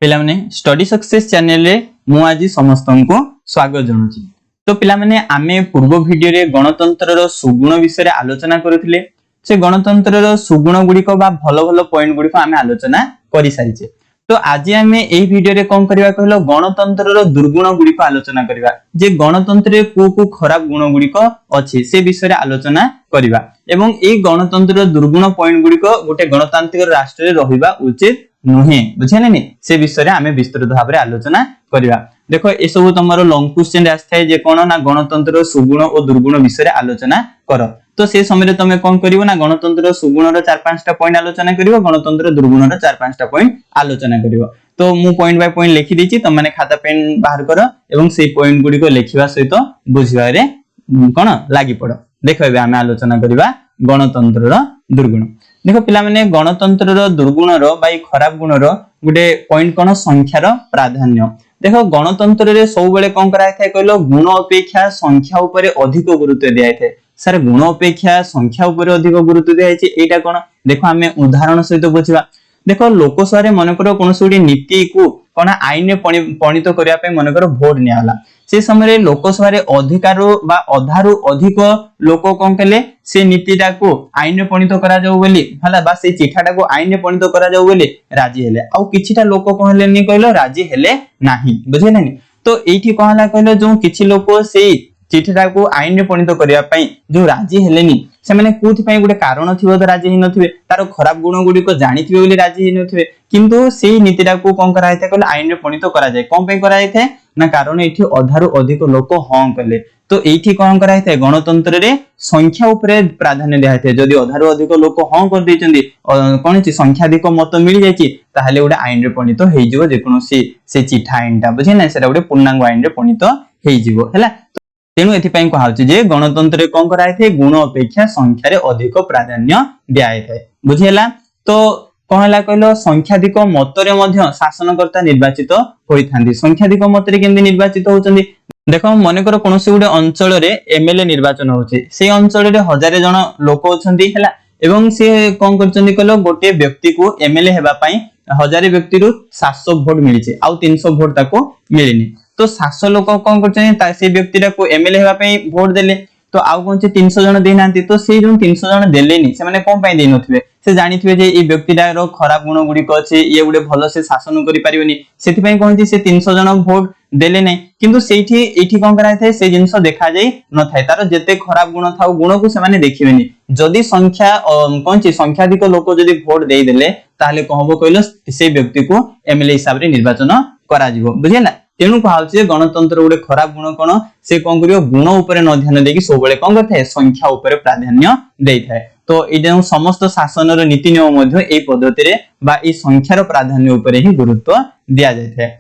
पिला माने study success channel रे मु आज समस्त को स्वागत जनाउछि। तो पिला माने आमे पूर्व वीडियो रे गणतंत्र रो सुगुण विषय रे आलोचना करथिले। से गणतंत्र रो सुगुण गुडी को बा भलो भलो पॉइंट गुडी को आमे आलोचना करि सारिछे। तो आज आमे एई वीडियो रे कोन करबा कहलो गणतंत्र रो दुर्गुण गुडी को आलोचना करबा। जे गणतंत्र रे को खराब गुण गुडी को अछि से विषय रे आलोचना करबा एवं एई गणतंत्र रो दुर्गुण पॉइंट गुडी को गोटे गणतांत्रिक राष्ट्र रे रहिबा उचित नुहे बुझेने नि से विषय रे आमे विस्तृत भाव रे आलोचना करबा। देखो ए सब तमरो लॉन्ग क्वेश्चन रे आस्थाय जे कोन ना गणतंत्र सुगुण और दुर्गुण विषय रे आलोचना करो। तो से समय रे तमे कोन करिवो ना गणतंत्र सुगुण रो 4-5 टा पॉइंट आलोचना करिवो, गणतंत्र दुर्गुण रो 4-5 टा पॉइंट आलोचना करिवो। तो मु पॉइंट बाय पॉइंट लिखि दिछि, तम माने खाता पेन बाहर करो एवं से पॉइंट गुडी को लिखिबा सहित बुझिबा रे कोन लागि पड़ो। देखो एबे आमे आलोचना करिबा गणतंत्र रो दुर्गुण। देखो पिला माने गणतंत्र रो दुर्गुण रो बाई खराब गुण रो गुडे पॉइंट कोन संख्या रो प्राधान्य। देखो गणतंत्र रे सब बेले कोन कराय थाय कहलो गुण अपेक्षा संख्या ऊपर अधिक गुरुत्व दियाय थाय। सर गुण अपेक्षा संख्या ऊपर अधिक गुरुत्व दियाय छि एटा कोन देखो आमे उदाहरण सहित बुझिबा। देखो लोकसभा रे मन करो कोनोसी उडी नीति को कोन आईन रे पणित करिया पे मन करो वोट नियाला। से समय रे लोकसभा रे अधिकारु बा अधारु अधिक लोक कोन केले से नीतिटा को आईन रे पणित करा जाऊ बोली हला बा से चिठाटा को आईन रे पणित करा जाऊ बोली राजी हेले। आ किछिटा लोक कोन हेले नि कहलो राजी हेले नाही बुझेले नि। तो एठी कहला कहलो जो किछि लोक सेई चिठीटा को आईन रे पणित करिया पई जो राजी हेलेनी से माने कोथि पई गुटे कारण थिबो तो राजी हि नथिबे, तारो खराब गुण गुडी को जानिथिबे बोली राजी हि नथिबे, किंतु सेही नीतिटा को कोन करा हैते कहले आईन रे पणित करा जाय। कोन पई करा हैते ना कारण एठी अधारु अधिक लोक हां कले। तो एठी कोन करा हैते गणतंत्र रे संख्या ऊपर प्राधान्य दिया हैते। जदि अधारु अधिक लोक हां कर दैचंदी कोन छि संख्या अधिक मत मिलि जायछि ताहाले उडे आईन रे पणित हेइ जिवो जे कोनोसी से चिठा आईनटा बुझे ना सेरा उडे पूर्णांग आईन रे पणित हेइ जिवो हैला। तेणु एथिपाई कहाउछि जे गणतंत्र रे कोन कराय थे गुण अपेक्षा संख्या रे अधिक प्राधान्य दियाय थे बुझियला। तो कहला कहलो संख्याधिक मत रे मध्य शासनकर्ता निर्वाचित होइथांदी। संख्याधिक मत रे केंदी निर्वाचित होचंदी देखो मन करो कोनोसी गुडे अंचल रे एमएलए निर्वाचन होछि, से अंचल रे 1000 जन लोक होचंदी हैला एवं से कोन करचंदी कहलो गोटे व्यक्ति को एमएलए हेबा पई 1000 व्यक्ति रु 700 वोट मिलिছে आ 300 वोट ताको मिलिनी। तो 700 लोक कोन करचनी से व्यक्तिटा को एमएलए हेबा पई वोट देले, तो आउ कोन 300 जन देनांती। तो से जो 300 जन देलेनी से माने कोन पई देइ नथिबे, से जानिथिबे जे ई व्यक्तिटा रो खराब गुण गुडी को अछि, ये गुडे भलो से शासन करि परिबनी, सेति पई कोन जे से 300 जन वोट देले नै। किंतु सेठी एठी कोन कराय थाय से जिंस देखा जाय न थाय, तारो जते खराब गुण थाउ गुण को से माने देखिबेनी। जदि संख्या कोन छि संख्याधिक लोक जदि वोट देइ देले ताले कहबो कइलो से व्यक्ति को एमएलए हिसाब रे निर्वाचन करा जिवो बुझियला। तेणु कहाउछि गणतंत्र उडे खराब गुण कोन से कोन करियो गुण ऊपर न ध्यान देकी सब बेले कोन करथाय संख्या ऊपर प्राधान्य देइ थाय। तो ए जे समस्त शासन रो नीति नियम मध्ये ए पद्धति रे बा ए संख्या रो प्राधान्य ऊपर ही गुरुत्व दिया जाय थाय।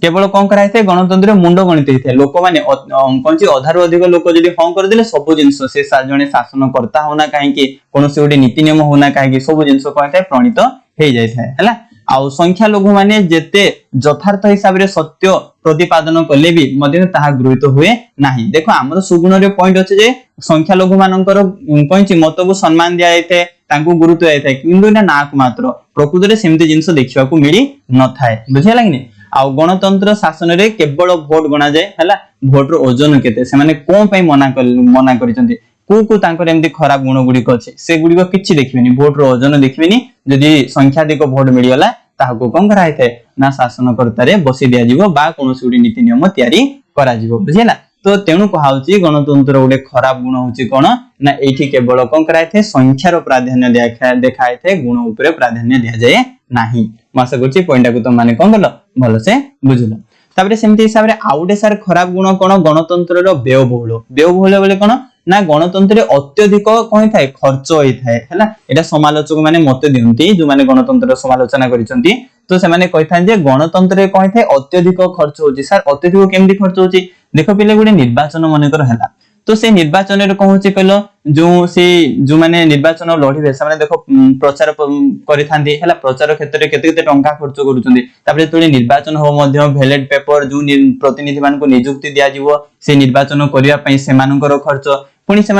केवल कोन कराय थाय गणतंत्र मुंड गणित हिथाय, लोक माने कोन छि अधारु अधिक लोक जदि फोन कर देले सब जिंस से जने शासन करता होना काहे कि कोनोसी उडे नीति नियम होना काहे कि सब जिंस कोन थाय प्रणीत हे जाय थाय हैला। आउ संख्या लोग माने जेते यथार्थ हिसाब रे सत्य प्रतिपादन कले भी मध्य ताहा गृहीत हुए नाही। देखो हमर सुगुण रे पॉइंट अछि जे संख्या लोग मानकर कोनछि मत को सम्मान दिया जायते, तांको गुरुत्व दिया किंतु एटा नाक मात्र प्रकृति रे सेमति जिंस देखिबा को मिली न थाए बुझे लागनी। आउ गणतंत्र शासन रे केवल वोट गणा जाय हैला, वोट रो ओजन केते से माने कोन पई मना करिसंती को तांकर एमती खराब गुण गुडी को अछि से गुडी को किछि देखिबेनी, वोट रो ओजन देखिबेनी। जदि संख्याधिक वोट मिलियला ताहाको कोन कराय थाय ना शासन करता रे बसी दिया जिवो बा कोनोसी उडी नीति नियम तयारी करा जिवो बुझिला। तो तेणु कहाउछि गणतंत्र उडे खराब गुण होछि कोन ना एठी केवल कोन कराय थाय संख्या रो प्राधान्य देखाय थाय, गुण ऊपर प्राधान्य दिया जाय नाही। मासा गुछि पॉइंटा को तो माने कोन गलो भलो से बुझिलो। ताबरे सेमति हिसाब रे आउडे सार खराब गुण कोन गणतंत्र रो व्ययबहुल बोले कोन ना गणतंत्र अत्यधिक कोन थाय खर्च होई थाय हैला। एटा समालोचक माने मत दियंती जो माने गणतंत्र समालोचना करिसंती। तो से माने कहिथान जे गणतंत्र रे कोन थाय अत्यधिक खर्च होची। सर अत्यधिक केमदी खर्च होची देखो पिले गुडे निर्वाचन माने कर हैला, तो से निर्वाचन रे कोन होची कहलो जो माने निर्वाचन लढिबे से माने देखो प्रचार करिथांती हैला, प्रचार क्षेत्र रे केते केते टंका खर्च करूचंदी। तापरे तोले निर्वाचन हो मध्य बैलेट पेपर जो प्रतिनिधि मान को नियुक्ति दिया जिवो से निर्वाचन करिया पई से मानकर खर्च, पुणी से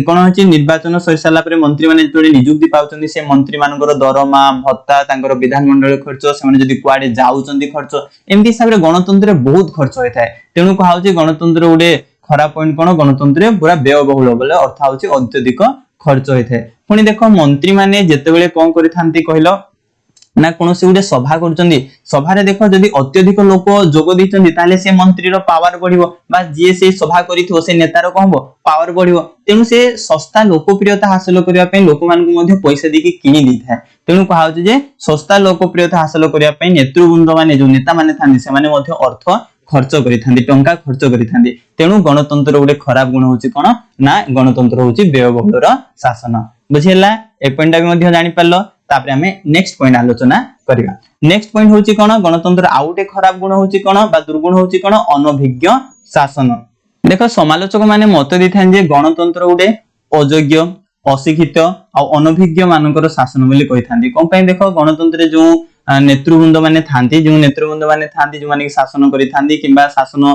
कौन होची निर्वाचन सरी सारा पर मंत्री माने जो नियुक्ति पाउछन्ती से मंत्री मानकर दरमा भत्ता तांकर विधानमंडल खर्च से जदि कुआडे जाउछन्ती खर्च एमती हिसाब रे गणतंत्र बहुत खर्च होता है तेणु कहा गणतंत्र गोटे खराब पॉइंट कौन गणतंत्र पूरा व्ययबहुल बोले अर्थ होची अत्यधिक खर्च होता है पुणी देख मंत्री माने जेतेबेले कौन करिथांती कहलो ना कौन से गोटे सभा करचंदी सभारे देख जदि अत्यधिक लोक जोग दैचंदी ताले से मंत्री रो पावर बढ़िबो बा जे से सभा करिथो से नेतार कहबो पावर बढ़िबो तेनु से सस्ता लोकप्रियता हासिल करिया पय लोक मान को मध्ये पैसा देके किनि दैथाय तेनु कहा होची जे सस्ता लोकप्रियता हासिल करिया पय नेतृवृंद माने जो नेता माने थांदी से माने मध्ये अर्थ खर्च करिथांदी टंका खर्च करिथांदी तेनु गणतंत्र गोटे खराब गुण होची कोन ना गणतंत्र होची व्ययबहुल शासन बुझिला ए पॉइंट भी मध्ये जानि पारलो तापरे हमें नेक्स्ट पॉइंट आलोचना करिवा नेक्स्ट पॉइंट होची कोन गणतंत्र आउटे खराब गुण होची कोन बा दुर्गुण होची कोन अनभिज्ञ शासन देखो समालोचक माने मत दिथान जे गणतंत्र गोटे अयोग्य अशिक्षित आ अनभिज्ञ मानकर शासन बोली कहिथांदी कोन पय देखो गणतंत्र जो नेतृवृंद माने थांती जो नेतृवृंद माने थांती जो माने शासन करिथांदी किबा शासन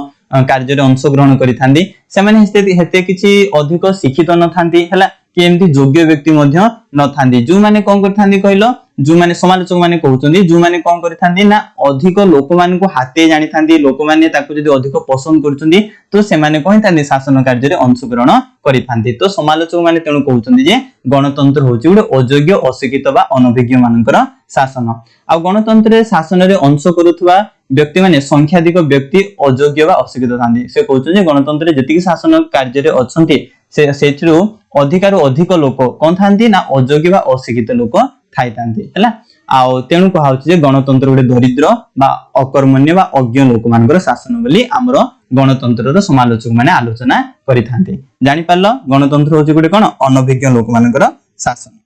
कार्य रे अंश ग्रहण करिथांदी से माने हेते किछि अधिक शिक्षित न थांती हला कि एमती योग्य व्यक्ति मध्य न थांदी जो माने कोन करथांदी कहलो जो माने समालोचक माने कहउचंदी जो माने कोन करथांदी ना अधिक लोक मान को हाते जानि थांदी लोक माने ताकू जदी अधिक पसंद करचंदी तो से माने कहिथांदी शासन कार्य रे अंशग्रहण करिथांदी तो समालोचक माने तेनु कहउचंदी जे गणतंत्र होची उडे अयोग्य अशिक्षित बा अनभिज्ञ मानकर शासन आ गणतंत्र रे शासन रे अंश करूथवा व्यक्ति माने संख्याधिक व्यक्ति अयोग्य बा अशिक्षित थांदी से कहउचंदी जे गणतंत्र रे जति शासन कार्य रे अछंती से सेथिरु अधिकार अधिक लोक कोन थांती ना अयोग्य बा अशिक्षित लोक थाई थांती हला आ तेनु कहा होची जे गणतंत्र गोटे दरिद्र बा अकर्मण्य बा अज्ञ लोक मानकर शासन बोली हमर गणतंत्र रो समालोचक माने आलोचना करि थांती जानि पारलो गणतंत्र होची गोटे कोन अनभिज्ञ लोक मानकर शासन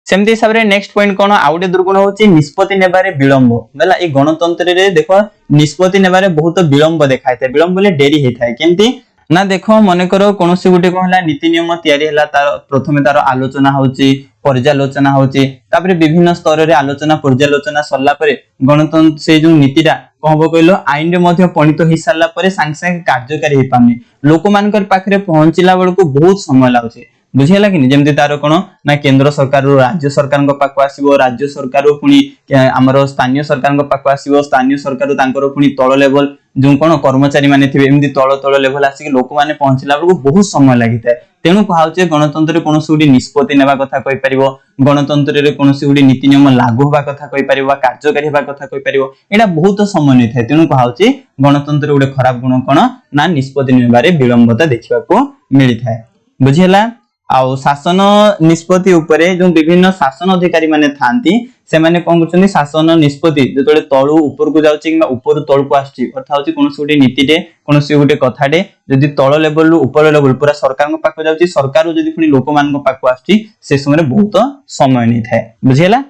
सेमती हिसाब रे नेक्स्ट पॉइंट कोन आउटे दुर्गुण होची निष्पत्ति नेबारे विलंब होला ए गणतंत्र रे देखो निष्पत्ति नेबारे बहुत विलंब देखाइते विलंब बोले डेरी हेथाय केमती ना देखो मन कर कौन से गोटे कहला नीति नियम तैयारी हला तार प्रथमे तार आलोचना होची पर्यालोचना होची तापरे विभिन्न स्तर रे आलोचना पर्यालोचना सरला परे गणतंत्र से जो नीतिटा कहबो कहलो आईन रे मध्ये पणित हि सरला परे सांग सांग कार्यकारी हे पानी लोक मानकर पाखरे पहुंचिला बेलको बहुत समय लागुचे बुझिला कि जेमति तार कोन ना केंद्र सरकार रो राज्य सरकार को पाक आसीबो राज्य सरकार रो पुनी हमरो स्थानीय सरकार को पाक आसीबो स्थानीय सरकार रो तांकर पुनी तळ लेवल जो कोन कर्मचारी माने थिबे एमति तळ लेवल आसी लोक माने पहुंचिला बेलको बहुत समय लागिता तेनु कहाउचे गणतंत्र रे कोनोसी उडी निष्पत्ति नेबा कथा कहि परिबो गणतंत्र रे कोनोसी उडी नीति नियम लागू होबा कथा कहि परिबो कार्यकारी होबा कथा कहि परिबो एडा बहुत समय नै थाय तेनु कहाउचे गणतंत्र उडे खराब गुण कोन ना निष्पत्ति नेबारे विलंबता देखिबा को मिलि थाय बुझिला आउ शासन निष्पत्ति उपरे जो विभिन्न शासन अधिकारी माने थांती से माने कोन करछन्ती शासन निष्पत्ति जेतोले तळु ऊपर को जाउची किबा ऊपर तळ को आछी अर्थ होची कोनोसी उडी नीतिटे कोनोसी उडी कथाटे जदि तळ लेवल रु ऊपर लेवल पूरा सरकार को पाक जाउची सरकार जदि पुनी लोक मान को पाक आछी से समय बहुत समय नै थाय बुझिला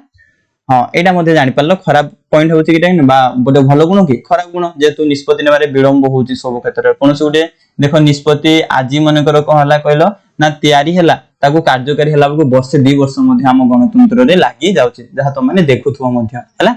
हां एटा मध्ये जानि पारलो खराब पॉइंट होची किटा बा बोले भलो गुण की खराब गुण जेतु निष्पत्ति नेबारे विलंब होची सब क्षेत्र रे कोनोसी उडी देखो निष्पत्ति आजि मन कर कहला कहलो ना तैयारी हला ताको कार्यकारी हला को वर्ष 2 वर्ष मध्ये हम गणतंत्र रे लागि जाउची जहा तो माने देखुथुवा मध्ये हला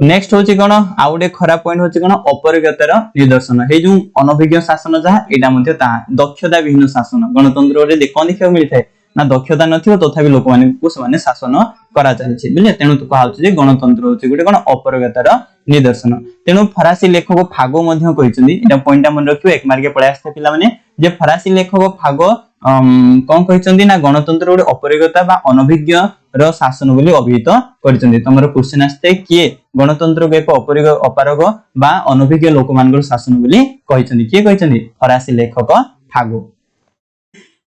नेक्स्ट होची कोन आउडे खराब पॉइंट होची कोन अपरिगतार निदर्शन हे जो अनभिज्ञ शासन जहा एडा मध्ये ता दक्षता विहीन शासन गणतंत्र रे देखो देखियो मिलथाय ना दक्षता नथियो तथापि लोक माने को समान शासन करा चलछि बुझले तेनु तो कहउछि जे गणतंत्र होछि गुटे कोन अपरिगतार निदर्शन तेनु फरासी लेखक फागो मध्ये कहिसंदी एटा पॉइंट मन रखियो एक मार्के पळे आस्ते पिला माने जे फरासी लेखक फागो कोन कहिसंदी ना गणतंत्र गुटे अपरिगता बा अनभिज्ञ रो शासन बोली अभिहित करिसंदी तमरो क्वेश्चन आस्ते किए गणतंत्र के अपारग बा अनभिज्ञ लोक मानकर शासन बोली कहिसंदी किए कहिसंदी फरासी लेखक फागो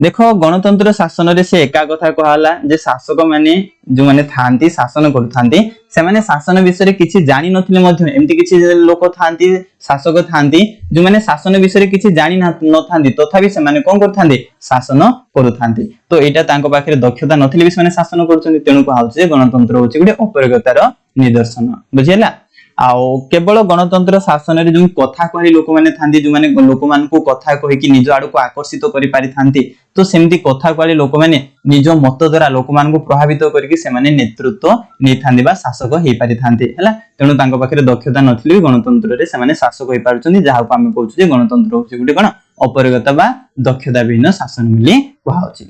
देखो गणतंत्र शासन रे से एका कथा कहला जे शासक माने जो माने थांती शासन करथांती से माने शासन विषय किछि जानि नथिले मध्ये एम्ति किछि लोक थांती शासक थांती जो माने शासन विषय किछि जानि नथांती तथापि से माने कोन करथांती शासन करथांती तो एटा तांको पाखरे दक्षता नथिले भी से माने शासन करछन्ती तेनु कहउछि गणतंत्र होछि गुटे अपरिगतार निदर्शन बुझिला आउ केवल गणतंत्र शासन रे जो कथा कहि लोक माने थांती जो माने लोक मान को कथा कहि कि निज आडू को आकर्षित करि पारि थांती तो सेमती कथा कहि लोक माने निज मत द्वारा लोक मान को प्रभावित करिकि से माने नेतृत्व नै थांती बा शासक हेइ पारि थांती हला तेनु तांको पाखरे दक्षता नथिले गणतंत्र रे से माने शासक हेइ पारुचंदी जाहा को हम कहउछु जे गणतंत्र होछि गुटे कोन ଅପାରଗତା ବା ଦକ୍ଷତା ବିହୀନ ଶାସନ ବୋଲି କୁହାଯାଉଛି।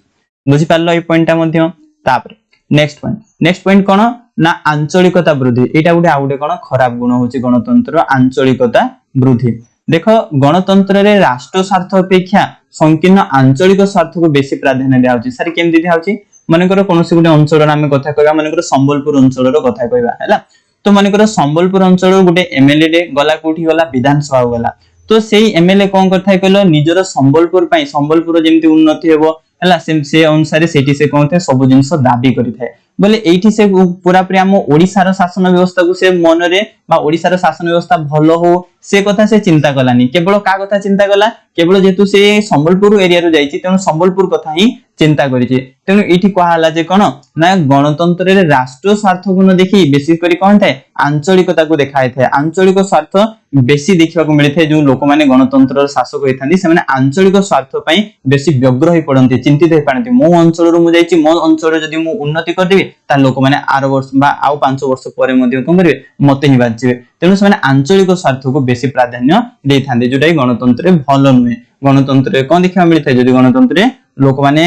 ବୁଝିପାରିଲ ଏଇ ପଏଣ୍ଟଟା ମଧ୍ୟ। ତାପରେ ନେକ୍ସଟ ପଏଣ୍ଟ କଣ ନା ଆଞ୍ଚଳିକତା ବୃଦ୍ଧି। ଏଇଟା ଗୋଟେ ଆଉ ଗୋଟେ କଣ ଖରାପ ଗୁଣ ହଉଛି ଗଣତନ୍ତ୍ର ଆଞ୍ଚଳିକତା ବୃଦ୍ଧି। ଦେଖ ଗଣତନ୍ତ୍ରରେ ରାଷ୍ଟ୍ର ସ୍ୱାର୍ଥ ଅପେକ୍ଷା ସଂକୀର୍ଣ୍ଣ ଆଞ୍ଚଳିକ ସ୍ୱାର୍ଥକୁ ବେଶୀ ପ୍ରାଧାନ୍ୟ ଦିଆଯାଉଛି। ସାର୍ କେମିତି ଦିଆଯାଉଛି? ମନେକର କୌଣସି ଗୋଟେ ଅଞ୍ଚଳର ଆମେ କଥା କହିବା, ମନେକର ସମ୍ବଲପୁର ଅଞ୍ଚଳର କଥା କହିବା ହେଲା। ତ ମନେକର ସମ୍ବଲପୁର ଅଞ୍ଚଳର ଗୋଟେ ଏମଏଲଏ ରେ ଗଲା, କୋଉଠି ଗଲା? ବିଧାନସଭା ଗଲା। ତ ସେଇ ଏମଏଲଏ କଣ କରିଥାଏ କହିଲ, ନିଜର ସମ୍ବଲପୁର ପାଇଁ ସମ୍ବଲପୁର ଯେମିତି ଉନ୍ନତି ହେବ ହେଲା, ସେ ଅନୁସାରେ ସେଠି ସେ କଣ ଥାଏ ସବୁ ଜିନିଷ ଦାବି କରିଥାଏ। बोले एठी से पूरा पूरी आम ओडिशार शासन व्यवस्था को से मनरे बा ओडिशार शासन व्यवस्था भलो हो से कथा से चिंता कलानी, केवल का कथा चिंता कला, केवल जेतु से संबलपुर एरिया रो जाईची तेनु संबलपुर कथा ही चिंता करिछि। तेनु एठी कहला जे कोन ना गणतंत्र रे राष्ट्र स्वार्थ को न देखि बेसी करी कोन थाए आंचलिकता को देखाय थाए। आंचलिक स्वार्थ बेसी देखिबा को मिलि थाए। जो लोक माने गणतंत्र शासक होइथांदी से माने आंचलिक स्वार्थ पई बेसी व्यग्र होई पड़ंती, चिंतित होई पड़ंती। मो अंचल रो मु जाईची, मो अंचल जदी मु उन्नति कर देबी ता लोक माने 8 वर्ष बा आउ 5 वर्ष परे मध्ये कोन करबे मते ही बाजिबे। तेनु से माने आंचलिक स्वार्थ को बेसी प्राधान्य देइथांदी, जोटाई गणतंत्र रे भलो नुहे। गणतंत्र रे कोन देखिबा मिलि थाए जदी गणतंत्र रे लोक माने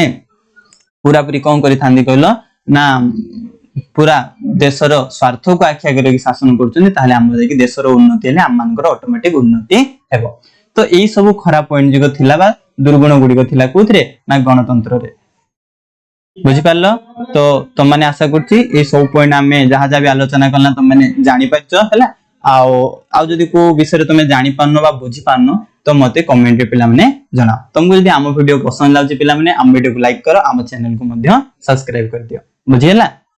पूरा पूरी कौन करि थांदी कहलो ना पूरा देशर स्वार्थ को आख्या करके शासन करछन, ताले हम जे कि देशर उन्नति हेले हम मानकर ऑटोमेटिक उन्नति हेबो। तो एई सब खराब पॉइंट जको थिला बा दुर्गुण गुडी को थिला कोथरे ना गणतंत्र रे। बुझि पारलो? तो तुम माने आशा करछि ए सब पॉइंट हमें जहा जहा भी आलोचना करला तुम माने जानि पाछो हला। आउ जदि को विषय तुम जानि पारनो बा बुझि पारनो तो मते कमेंट रे पिला माने जणाओ। तुमको जदि आम वीडियो पसंद लागछि पिला माने आम वीडियो को लाइक करो, आम चैनल को मध्य सब्सक्राइब कर दियो। बुझियला?